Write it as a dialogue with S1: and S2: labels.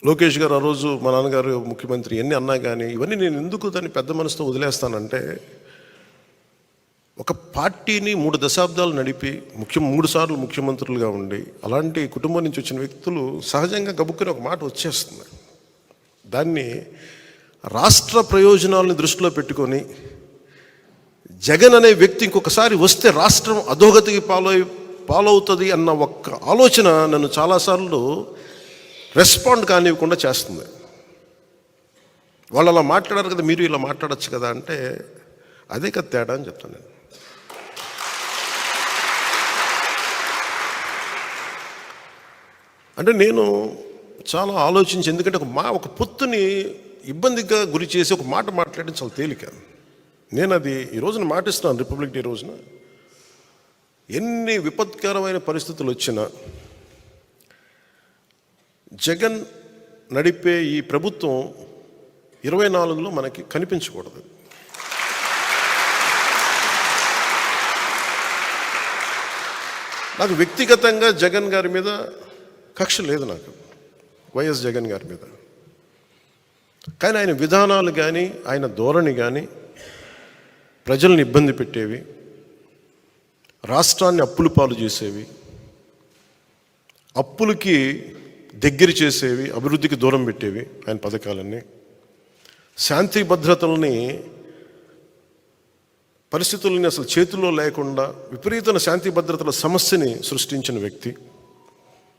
S1: లోకేష్ గారు ఆ రోజు మా నాన్నగారు ముఖ్యమంత్రి ఎన్ని అన్నా కానీ ఇవన్నీ నేను ఎందుకు దాన్ని పెద్ద మనసుతో వదిలేస్తానంటే, ఒక పార్టీని 3 దశాబ్దాలు నడిపి 3 సార్లు ముఖ్యమంత్రులుగా ఉండి అలాంటి కుటుంబం నుంచి వచ్చిన వ్యక్తులు సహజంగా గబుక్కుని ఒక మాట వచ్చేస్తుంది. దాన్ని రాష్ట్ర ప్రయోజనాలను దృష్టిలో పెట్టుకొని జగన్ అనే వ్యక్తి ఇంకొకసారి వస్తే రాష్ట్రం అధోగతికి పాలవుతుంది అన్న ఒక్క ఆలోచన నన్ను చాలాసార్లు రెస్పాండ్ కానివ్వకుండా చేస్తుంది. వాళ్ళు అలా మాట్లాడారు కదా, మీరు ఇలా మాట్లాడచ్చు కదా అంటే అదే కదా తేడా అని చెప్తాను నేను. అంటే నేను చాలా ఆలోచించి, ఎందుకంటే ఒక పొత్తుని ఇబ్బందిగా గురి చేసి ఒక మాట మాట్లాడడం చాలా తేలిక. నేను అది ఈ రోజున మాటిస్తున్నాను. రిపబ్లిక్ డే రోజున ఎన్ని విపత్కరమైన పరిస్థితులు వచ్చినా జగన్ నడిపే ఈ ప్రభుత్వం 24లో మనకి కనిపించకూడదు. నాకు వ్యక్తిగతంగా జగన్ గారి మీద కక్ష లేదు, నాకు వైఎస్ జగన్ గారి మీద. కానీ ఆయన విధానాలు కానీ ఆయన ధోరణి కానీ ప్రజల్ని ఇబ్బంది పెట్టేవి, రాష్ట్రాన్ని అప్పులు పాలు చేసేవి, అప్పులకి దగ్గర చేసేవి, అభివృద్ధికి దూరం పెట్టేవి ఆయన పథకాలన్నీ. శాంతి భద్రతల్ని పరిస్థితులని అసలు చేతుల్లో లేకుండా విపరీతమైన శాంతి భద్రతల సమస్యని సృష్టించిన వ్యక్తి.